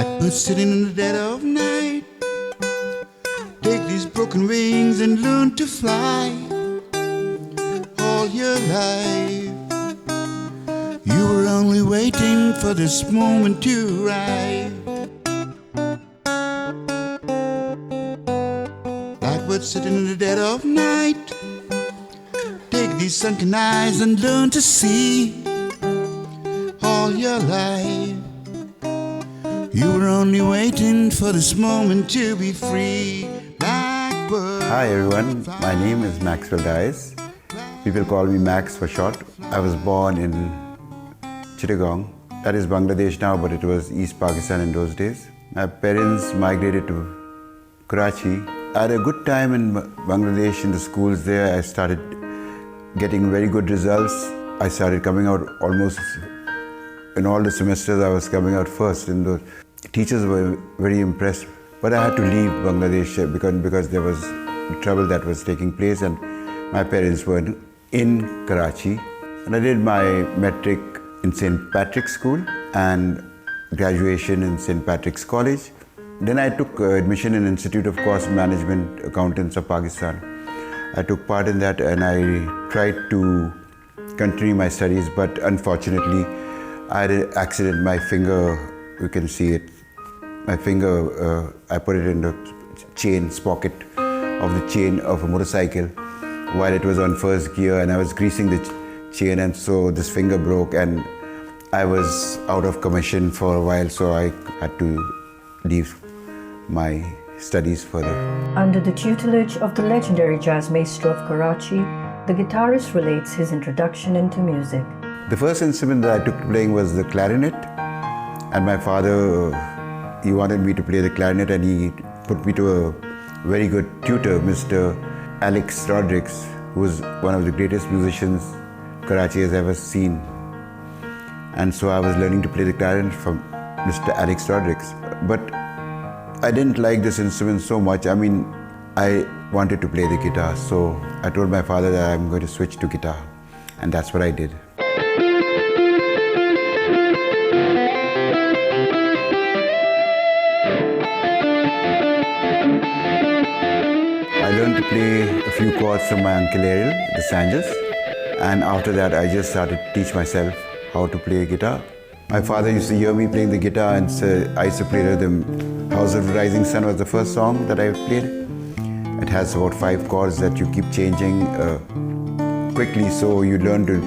Blackbird sitting in the dead of night. Take these broken wings and learn to fly. All your life you were only waiting for this moment to arrive. Blackbird sitting in the dead of night. Take these sunken eyes and learn to see. All your life you were only waiting for this moment to be free. Blackbird. Hi everyone, my name is Maxwell Dias. People call me Max for short. I was born in Chittagong. That is Bangladesh now, but it was East Pakistan in those days. My parents migrated to Karachi. I had a good time in Bangladesh in the schools there. I started getting very good results. I started coming out almost in all the semesters. I was coming out first, and the teachers were very impressed. But I had to leave Bangladesh because there was trouble that was taking place, and my parents were in Karachi. And I did my metric in St. Patrick's School and graduation in St. Patrick's College. Then I took admission in Institute of Cost Management Accountants of Pakistan. I took part in that, and I tried to continue my studies, but unfortunately I had an accident. My finger, you can see it, my finger, I put it in the chain sprocket of the chain of a motorcycle while it was on first gear, and I was greasing the chain, and so this finger broke, and I was out of commission for a while, so I had to leave my studies further. Under the tutelage of the legendary jazz maestro of Karachi, the guitarist relates his introduction into music. The first instrument that I took playing was the clarinet, and my father, he wanted me to play the clarinet, and he put me to a very good tutor, Mr. Alex Rodriguez, who was one of the greatest musicians Karachi has ever seen. And so I was learning to play the clarinet from Mr. Alex Rodriguez. But I didn't like this instrument so much. I mean, I wanted to play the guitar, so I told my father that I'm going to switch to guitar, and that's what I did. I learned to play a few chords from my Uncle Ariel, the Sanjas, and after that I just started to teach myself how to play guitar. My father used to hear me playing the guitar, and I used to play rhythm. House of the Rising Sun was the first song that I played. It has about 5 chords that you keep changing quickly, so you learn to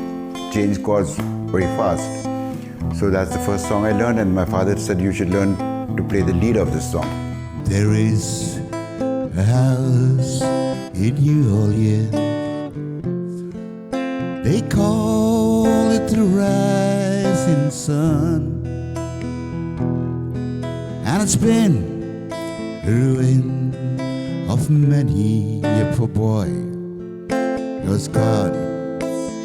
change chords very fast. So that's the first song I learned, and my father said you should learn to play the lead of this song. There is a house in New Orleans. They call it the Rising Sun, and it's been the ruin of many a poor boy. 'Cause God,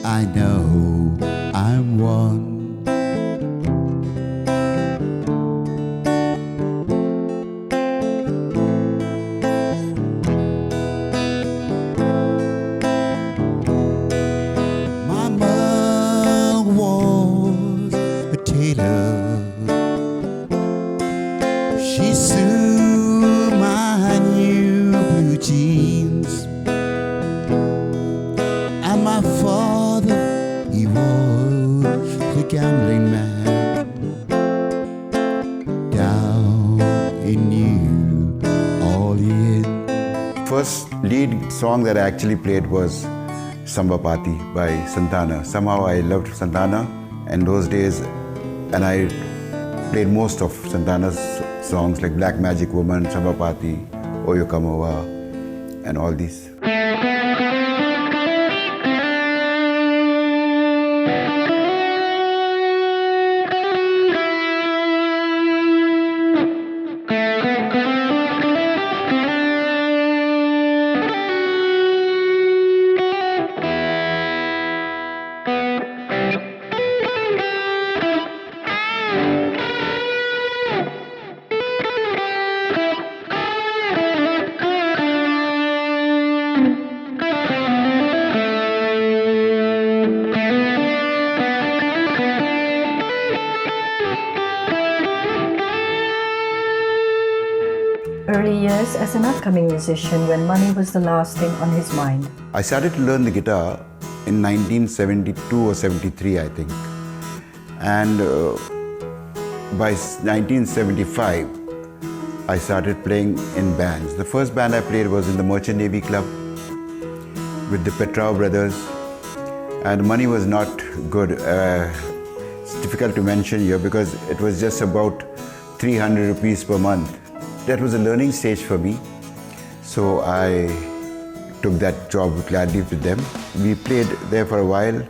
I know I'm one. Mama was a tailor. She sewed my new blue jeans, and my father, he was a gambling man down in New Orleans. First lead song that I actually played was Samba Party by Santana. Somehow I loved Santana in those days, and I played most of Santana's songs like Black Magic Woman, Samba Party, Oyo Kamoa, and all these. early years as an upcoming musician when money was the last thing on his mind. I started to learn the guitar in 1972 or 73, I think. And by 1975, I started playing in bands. The first band I played was in the Merchant Navy Club with the Petrov brothers. And the money was not good. It's difficult to mention here because it was just about 300 rupees per month. That was a learning stage for me. So I took that job gladly with them. We played there for a while.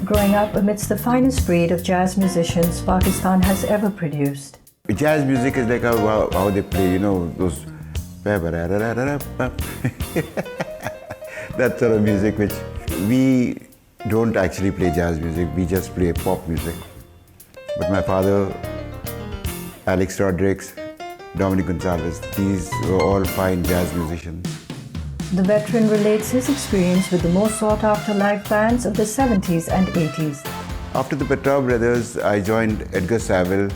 Growing up amidst the finest breed of jazz musicians Pakistan has ever produced. Jazz music is like how they play, you know, those that sort of music which we don't actually play jazz music, we just play pop music. But my father, Alex Rodriguez, Dominic Gonzalez, these were all fine jazz musicians. The veteran relates his experience with the most sought-after live bands of the 70s and 80s. After the Petrov brothers, I joined Edgar Saville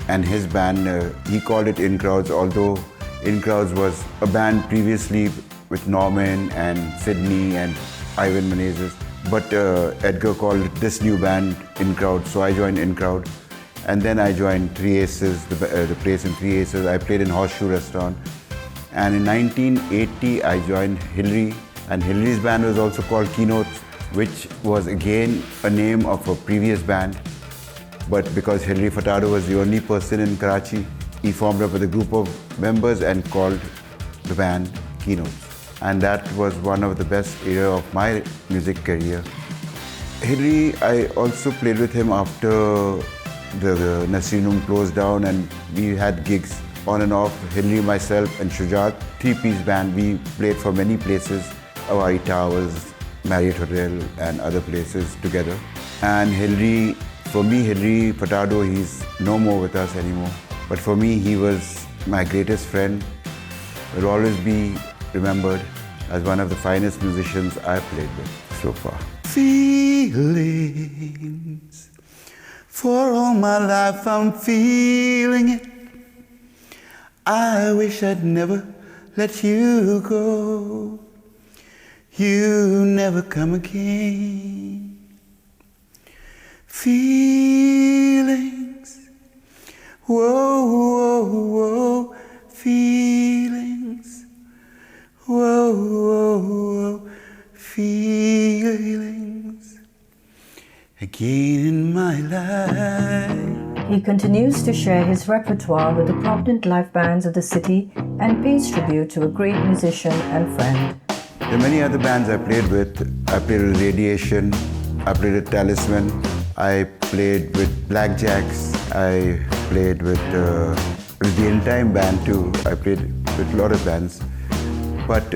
and his band. He called it In Crowds, although In Crowds was a band previously with Norman and Sydney and Ivan Menezes. But Edgar called this new band In Crowd, so I joined In Crowd. And then I joined Three Aces, the place in Three Aces. I played in Horseshoe Restaurant. And in 1980, I joined Hillary. And Hillary's band was also called Keynotes, which was again a name of a previous band. But because Hillary Furtado was the only person in Karachi, he formed up with a group of members and called the band Keynotes. And that was one of the best era of my music career. Hillary, I also played with him after the Nasreen Room closed down, and we had gigs on and off. Hillary, myself and Shujat, three-piece band. We played for many places, Awari Towers, Marriott Hotel and other places together. And Hillary, for me, Hillary Furtado, he's no more with us anymore. But for me, he was my greatest friend. Will always be remembered as one of the finest musicians I've played with so far. Feelings, for all my life I'm feeling it. I wish I'd never let you go. You never come again. Feelings, whoa, whoa, whoa, feelings. Whoa, whoa, whoa, feelings again in my life. He continues to share his repertoire with the prominent live bands of the city and pays tribute to a great musician and friend. There are many other bands I played with. I played with Radiation, I played with Talisman, I played with Blackjacks, I played with the In Time band too. I played with a lot of bands. But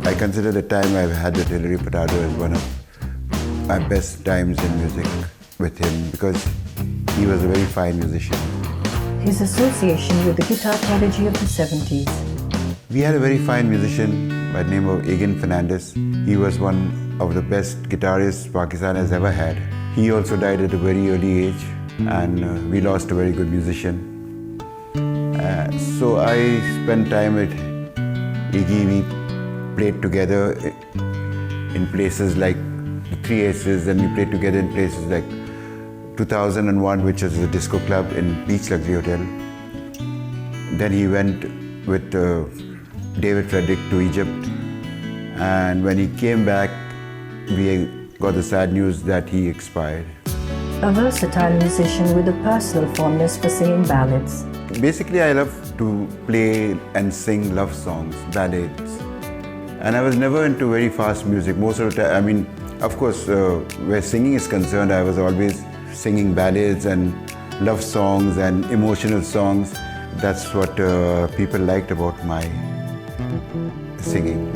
I consider the time I've had with Hillary Furtado as one of my best times in music with him because he was a very fine musician. His association with the guitar prodigy of the 70s. We had a very fine musician by the name of Egan Fernandez. He was one of the best guitarists Pakistan has ever had. He also died at a very early age, and we lost a very good musician. So I spent time with Iggy. We played together in places like the Three Aces, and we played together in places like 2001, which is a disco club in Beach Luxury Hotel. Then he went with David Frederick to Egypt, and when he came back, we got the sad news that he expired. A versatile musician with a personal fondness for singing ballads. Basically, I love to play and sing love songs, ballads. And I was never into very fast music. Most of the time, I mean, of course, where singing is concerned, I was always singing ballads and love songs and emotional songs. That's what people liked about my singing.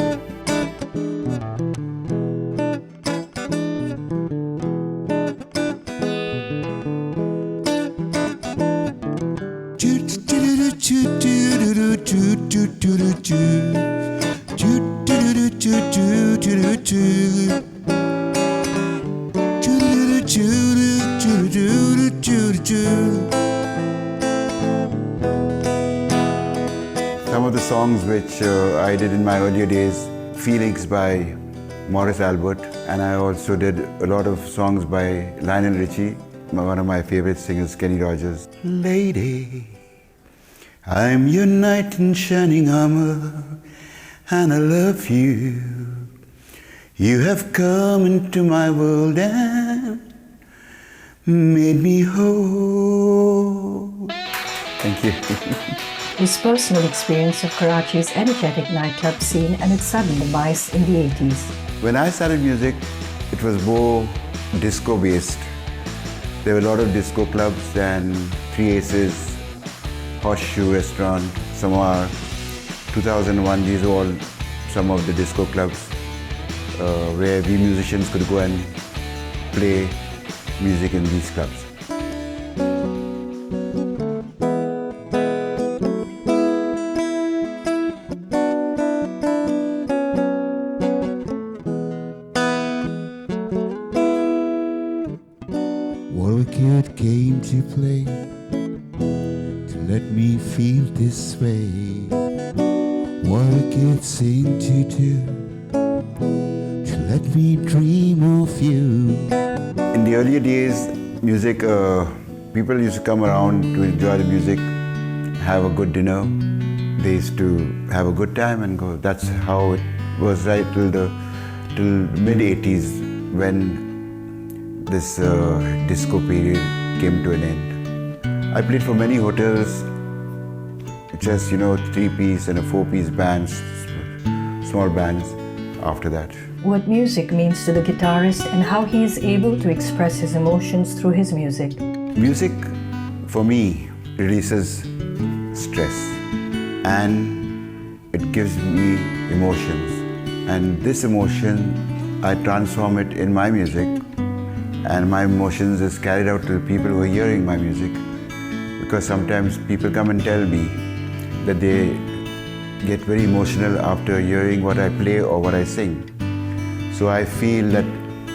songs which I did in my earlier days. Feelings by Morris Albert, and I also did a lot of songs by Lionel Richie, one of my favorite singers, Kenny Rogers. Lady, I'm your knight in shining armor, and I love you. You have come into my world and made me whole. Thank you. His personal experience of Karachi's energetic nightclub scene and its sudden demise in the 80s. When I started music, it was more disco-based. There were a lot of disco clubs and Three Aces, Horseshoe Restaurant, Samar, 2001, these are all some of the disco clubs where we musicians could go and play music in these clubs. Kid came to play, to let me feel this way. What a kid sing to do, to let me dream of you. In the earlier days, music, people used to come around to enjoy the music, have a good dinner. They used to have a good time and go. That's how it was right till mid-80s when this disco period came to an end. I played for many hotels, just 3-piece and a 4-piece bands, small bands after that. What music means to the guitarist and how he is able to express his emotions through his music. Music, for me, releases stress and it gives me emotions. And this emotion, I transform it in my music. And my emotions is carried out to the people who are hearing my music. Because sometimes people come and tell me that they get very emotional after hearing what I play or what I sing. So I feel that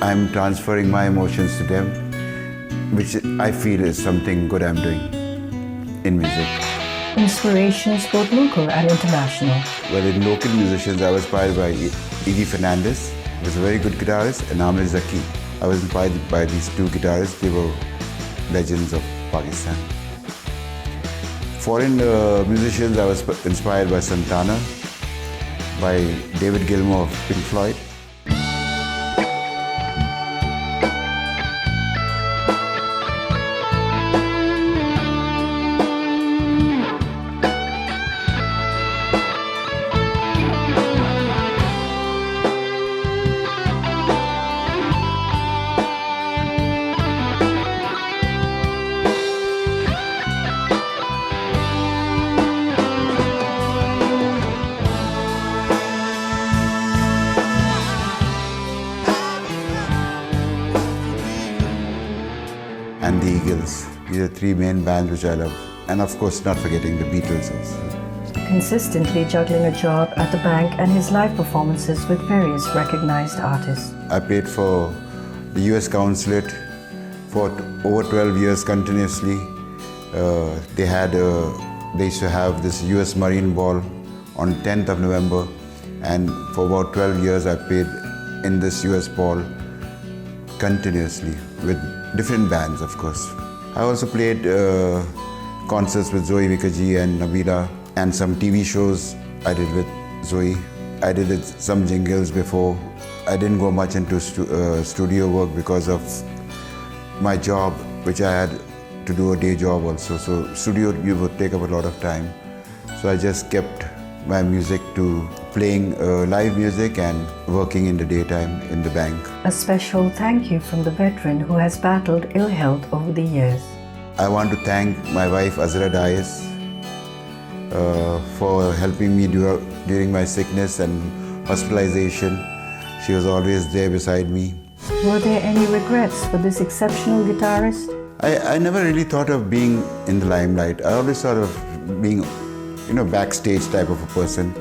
I'm transferring my emotions to them, which I feel is something good I'm doing in music. Inspirations both local and international. Well, in local musicians, I was inspired by Iggy Fernandez, who was a very good guitarist, and Amir Zaki. I was inspired by these two guitarists. They were legends of Pakistan. Foreign musicians, I was inspired by Santana, by David Gilmour of Pink Floyd. And the Eagles. These are three main bands which I love. And of course, not forgetting the Beatles also. Consistently juggling a job at the bank and his live performances with various recognized artists. I played for the US Consulate for over 12 years continuously. They used to have this US Marine Ball on 10th of November. And for about 12 years, I played in this US Ball continuously with different bands, of course. I also played concerts with Zoe Vikaji and Nabila, and some TV shows I did with Zoe. I did some jingles before. I didn't go much into studio work because of my job, which I had to do a day job also. So studio would take up a lot of time. So I just kept my music to playing live music and working in the daytime in the bank. A special thank you from the veteran who has battled ill health over the years. I want to thank my wife Azra Dias for helping me during my sickness and hospitalization. She was always there beside me. Were there any regrets for this exceptional guitarist? I never really thought of being in the limelight. I always thought of being, backstage type of a person,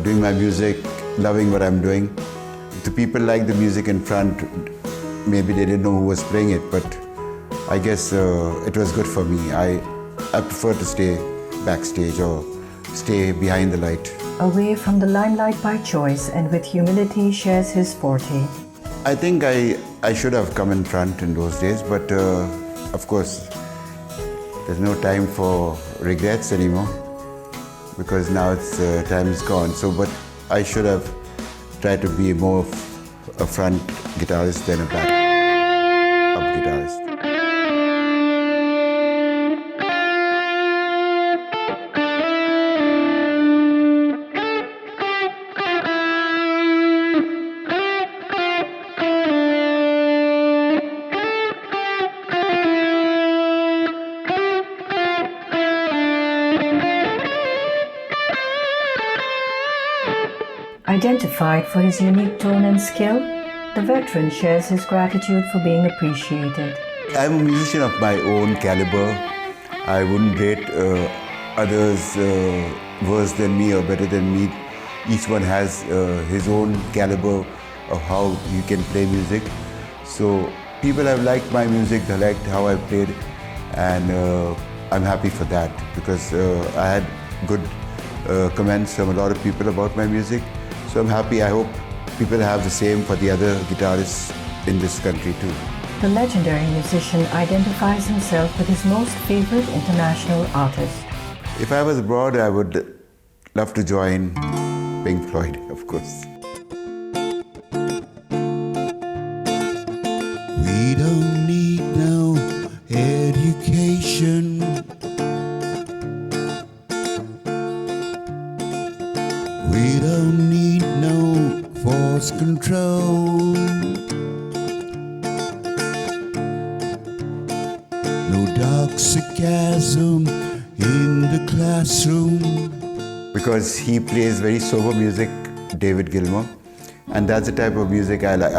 doing my music, loving what I'm doing. The people like the music in front. Maybe they didn't know who was playing it, but I guess it was good for me. I prefer to stay backstage or stay behind the light. Away from the limelight by choice and with humility shares his forte. I think I should have come in front in those days, but of course, there's no time for regrets anymore because now time is gone. So, but I should have tried to be more a front guitarist than a backup guitarist. Identified for his unique tone and skill, the veteran shares his gratitude for being appreciated. I'm a musician of my own caliber. I wouldn't rate others worse than me or better than me. Each one has his own caliber of how you can play music. So people have liked my music, they liked how I played, and I'm happy for that because I had good comments from a lot of people about my music. So I'm happy. I hope people have the same for the other guitarists in this country too. The legendary musician identifies himself with his most favorite international artist. If I was abroad, I would love to join Pink Floyd, of course. We don't need no education. We don't need no force control. No dark sarcasm in the classroom. Because he plays very sober music, David Gilmour, and that's the type of music I like.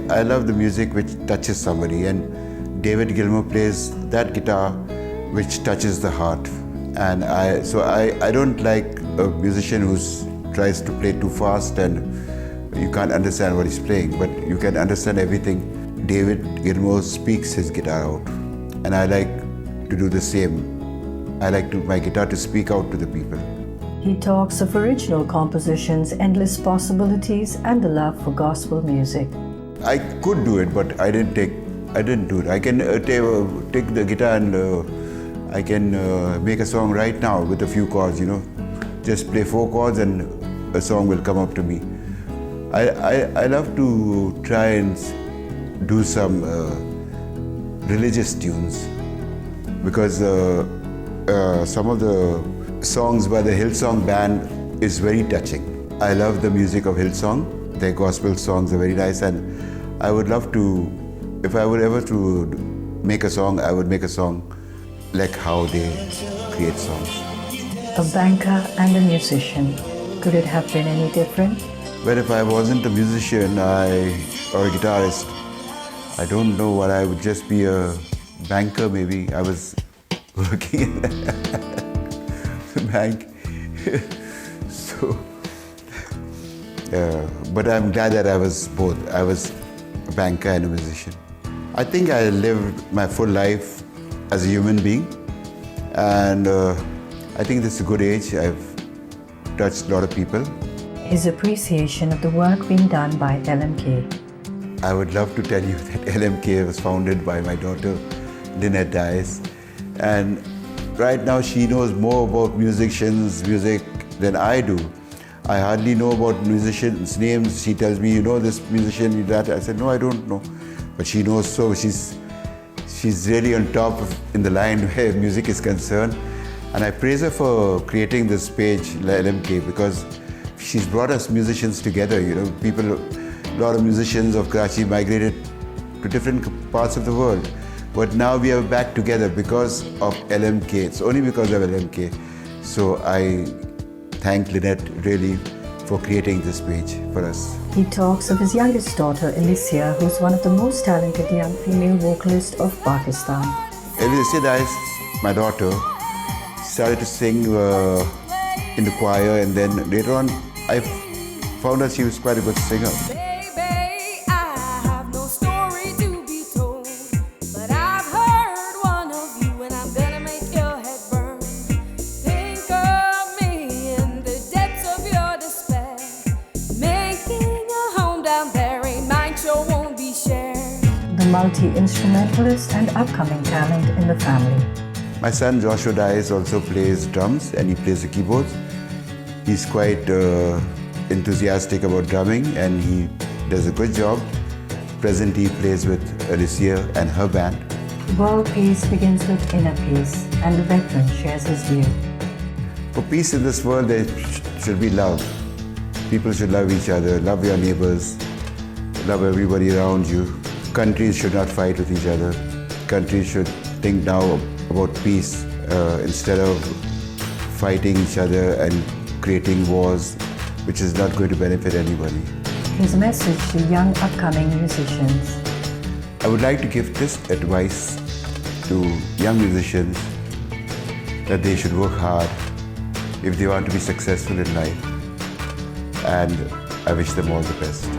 I love the music which touches somebody, and David Gilmour plays that guitar which touches the heart. And I don't like a musician who tries to play too fast and you can't understand what he's playing, but you can understand everything. David Gilmour speaks his guitar out, and I like to do the same. I like my guitar to speak out to the people. He talks of original compositions, endless possibilities, and the love for gospel music. I could do it, but I didn't do it. I can take the guitar and I can make a song right now with a few chords, Just play 4 chords and a song will come up to me. I love to try and do some religious tunes because some of the songs by the Hillsong band is very touching. I love the music of Hillsong. Their gospel songs are very nice, and I would love to, if I were ever to make a song, I would make a song like how they create songs. A banker and a musician. Could it have been any different? But if I wasn't a musician or a guitarist, I don't know what I would just be a banker maybe. I was working in the bank. But I'm glad that I was both. I was a banker and a musician. I think I lived my full life as a human being, and I think this is a good age. I've touched a lot of people. His appreciation of the work being done by LMK. I would love to tell you that LMK was founded by my daughter, Lynnette Dias, and right now she knows more about music than I do. I hardly know about musicians' names. She tells me, this musician, that. I said, no, I don't know. But she knows, so she's really on top in the line where music is concerned. And I praise her for creating this page, LMK, because she's brought us musicians together. People, a lot of musicians of Karachi migrated to different parts of the world. But now we are back together because of LMK. It's only because of LMK. So I thank Lynnette really for creating this page for us. He talks of his youngest daughter, Alicia, who's one of the most talented young female vocalists of Pakistan. Alicia Dias, my daughter, started to sing in the choir, and then later on I found out she was quite a good singer. a multi-instrumentalist and upcoming talent in the family. My son Joshua Dias also plays drums and he plays the keyboards. He's quite enthusiastic about drumming and he does a good job. Presently he plays with Uzair and her band. World peace begins with inner peace, and the veteran shares his view. For peace in this world, there should be love. People should love each other, love your neighbors, love everybody around you. Countries should not fight with each other. Countries should think now about peace instead of fighting each other and creating wars, which is not going to benefit anybody. His message to young upcoming musicians. I would like to give this advice to young musicians that they should work hard if they want to be successful in life, and I wish them all the best.